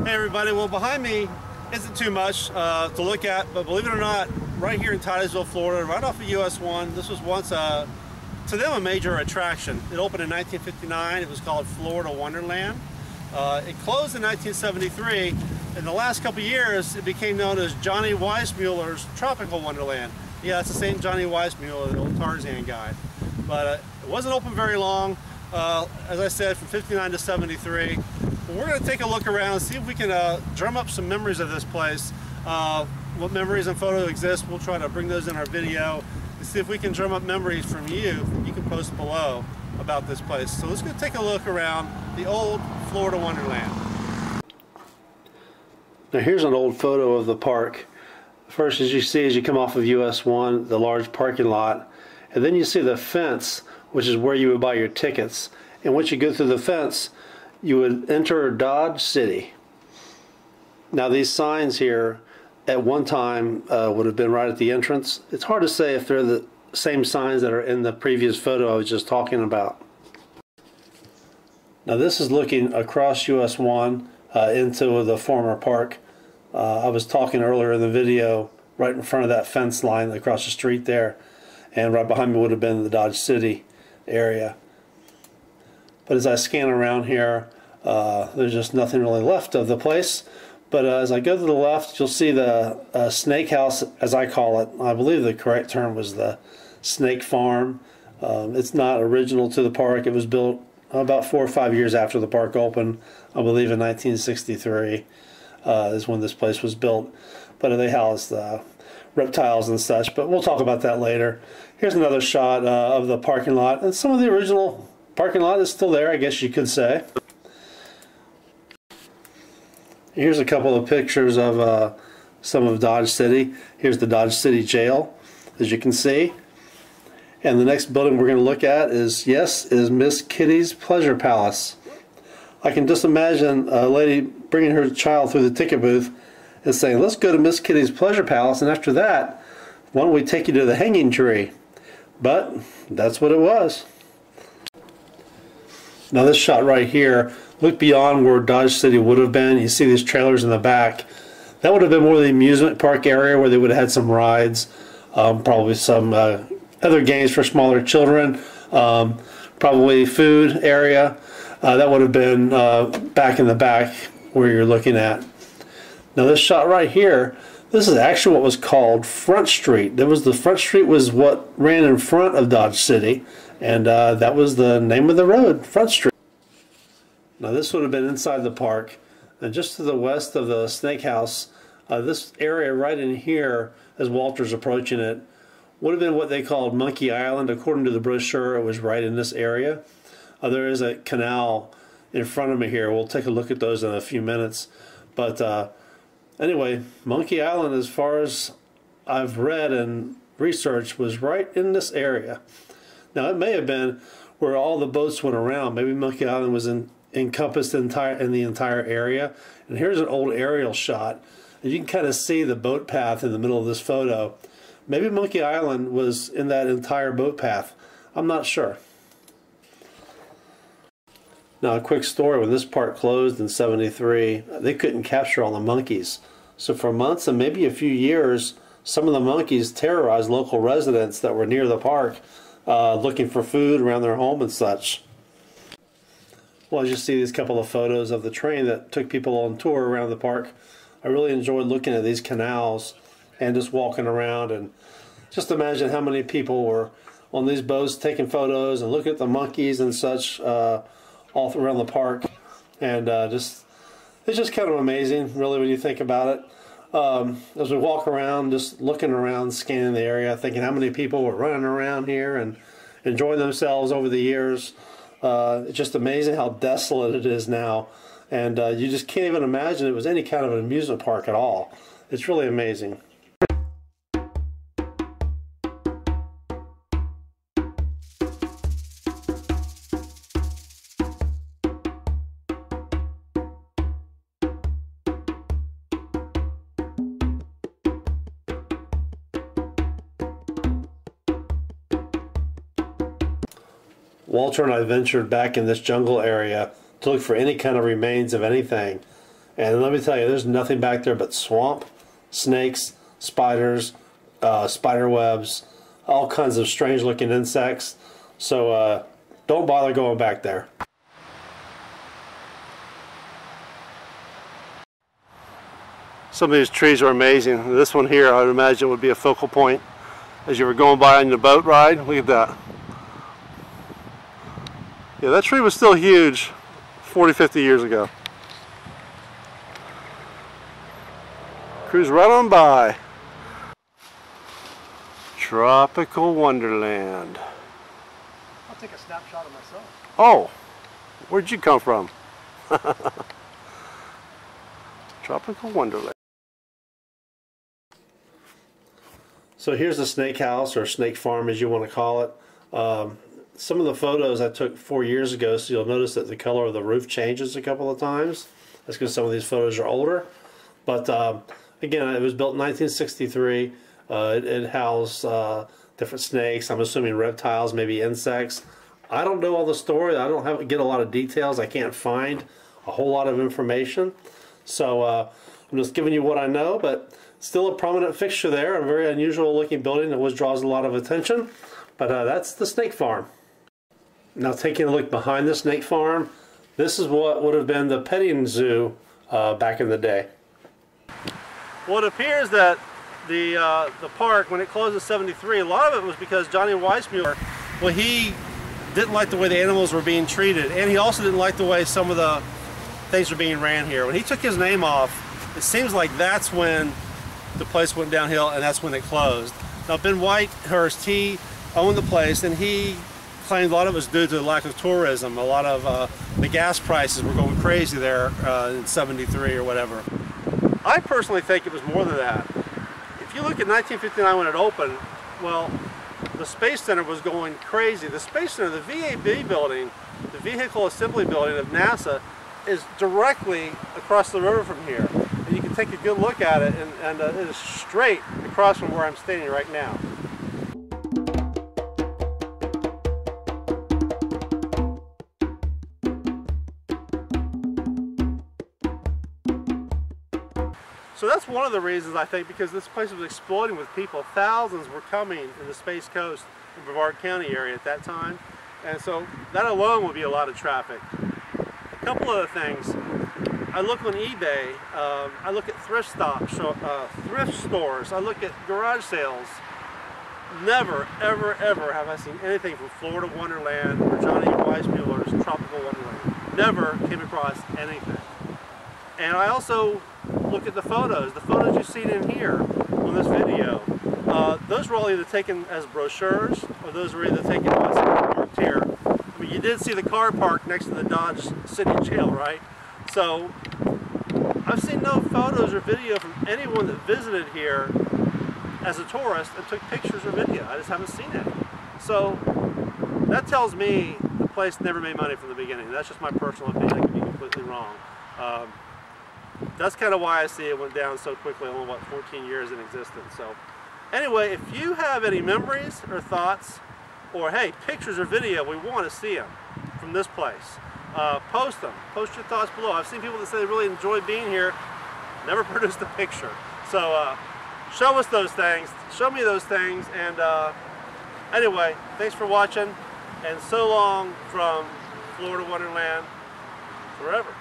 Hey everybody, well behind me isn't too much to look at, but believe it or not, right here in Titusville, Florida, right off of US 1, this was once to them a major attraction. It opened in 1959, it was called Florida Wonderland. It closed in 1973. In the last couple of years, it became known as Johnny Weissmuller's Tropical Wonderland. Yeah, it's the same Johnny Weissmuller, the old Tarzan guy. But it wasn't open very long, as I said, from 59 to 73. We're going to take a look around and see if we can drum up some memories of this place. What memories and photos exist, we'll try to bring those in our video and see if we can drum up memories from you. You can post below about this place. So let's go take a look around the old Florida Wonderland. Now here's an old photo of the park. First, as you see, as you come off of US 1, the large parking lot, and then you see the fence, which is where you would buy your tickets. And once you go through the fence, you would enter Dodge City. Now these signs here at one time would have been right at the entrance. It's hard to say if they're the same signs that are in the previous photo I was just talking about. Now this is looking across US 1 into the former park. I was talking earlier in the video right in front of that fence line across the street there, and right behind me would have been the Dodge City area. But as I scan around here, there's just nothing really left of the place. But as I go to the left, you'll see the snake house, as I call it. I believe the correct term was the snake farm. It's not original to the park. It was built about 4 or 5 years after the park opened. I believe in 1963 is when this place was built. But they housed reptiles and such. But we'll talk about that later. Here's another shot of the parking lot. And some of the original parking lot is still there, I guess you could say. Here's a couple of pictures of some of Dodge City. Here's the Dodge City Jail, as you can see. And the next building we're going to look at is Miss Kitty's Pleasure Palace. I can just imagine a lady bringing her child through the ticket booth and saying, let's go to Miss Kitty's Pleasure Palace, and after that, why don't we take you to the hanging tree? But that's what it was. Now this shot right here, look beyond where Dodge City would have been. You see these trailers in the back. That would have been more of the amusement park area where they would have had some rides, probably some other games for smaller children, probably food area. That would have been back in the back where you're looking at. Now this shot right here, this is actually what was called Front Street. The Front Street was what ran in front of Dodge City. And that was the name of the road, Front Street. Now this would have been inside the park. And just to the west of the snake house, this area right in here, as Walter's approaching it, would have been what they called Monkey Island. According to the brochure, it was right in this area. There is a canal in front of me here. We'll take a look at those in a few minutes. But anyway, Monkey Island, as far as I've read and researched, was right in this area. Now it may have been where all the boats went around. Maybe Monkey Island was encompassed in the entire area. And here's an old aerial shot. And you can kind of see the boat path in the middle of this photo. Maybe Monkey Island was in that entire boat path. I'm not sure. Now a quick story, when this park closed in '73, they couldn't capture all the monkeys. So for months and maybe a few years, some of the monkeys terrorized local residents that were near the park, looking for food around their home and such. Well, as you see these couple of photos of the train that took people on tour around the park, I really enjoyed looking at these canals and just walking around, and just imagine how many people were on these boats taking photos and looking at the monkeys and such all around the park. And it's just kind of amazing, really, when you think about it. As we walk around, just looking around, scanning the area, thinking how many people were running around here and enjoying themselves over the years. It's just amazing how desolate it is now. And you just can't even imagine it was any kind of an amusement park at all. It's really amazing. Walter and I ventured back in this jungle area to look for any kind of remains of anything. And let me tell you, there's nothing back there but swamp, snakes, spiders, spider webs, all kinds of strange looking insects. So don't bother going back there. Some of these trees are amazing. This one here, I would imagine, would be a focal point as you were going by on your boat ride. Look at that. Yeah, that tree was still huge 40, 50 years ago. Cruise right on by. Tropical Wonderland. I'll take a snapshot of myself. Oh, where'd you come from? Tropical Wonderland. So here's the snake house, or snake farm as you want to call it. Some of the photos I took 4 years ago, so you'll notice that the color of the roof changes a couple of times. That's because some of these photos are older. But again, it was built in 1963. It housed different snakes. I'm assuming reptiles, maybe insects. I don't know all the story. I don't get a lot of details. I can't find a whole lot of information. So I'm just giving you what I know, but still a prominent fixture there. A very unusual looking building that always draws a lot of attention. But that's the snake farm. Now taking a look behind the snake farm, this is what would have been the petting zoo back in the day. Well, it appears that the park, when it closed in '73, a lot of it was because Johnny Weissmuller, well, he didn't like the way the animals were being treated, and he also didn't like the way some of the things were being ran here. When he took his name off, it seems like that's when the place went downhill, and that's when it closed. Now, Ben Whitehurst, he owned the place, and he claimed a lot of it was due to the lack of tourism. A lot of the gas prices were going crazy there in '73 or whatever. I personally think it was more than that. If you look at 1959 when it opened, well, the Space Center was going crazy. The Space Center, the VAB building, the Vehicle Assembly Building of NASA, is directly across the river from here. And you can take a good look at it, and it is straight across from where I'm standing right now. So that's one of the reasons, I think, because this place was exploding with people. Thousands were coming in the Space Coast and Brevard County area at that time. And so that alone would be a lot of traffic. A couple other things. I look on eBay, I look at thrift stores, I look at garage sales. Never, ever, ever have I seen anything from Florida Wonderland or Johnny Weissmuller's Tropical Wonderland. Never came across anything. And I also look at the photos you've seen in here on this video. Those were all either taken as brochures, or those were either taken by someone who worked here. I mean, you did see the car parked next to the Dodge City Jail, right? So I've seen no photos or video from anyone that visited here as a tourist and took pictures or video. I just haven't seen any. So that tells me the place never made money from the beginning. That's just my personal opinion. I could be completely wrong. That's kind of why I see it went down so quickly, only what, 14 years in existence. So anyway, if you have any memories or thoughts, or hey, pictures or video, we want to see them from this place. Post them. Post your thoughts below. I've seen people that say they really enjoy being here, never produced a picture. So show us those things. Show me those things. And anyway, thanks for watching. And so long from Florida Wonderland forever.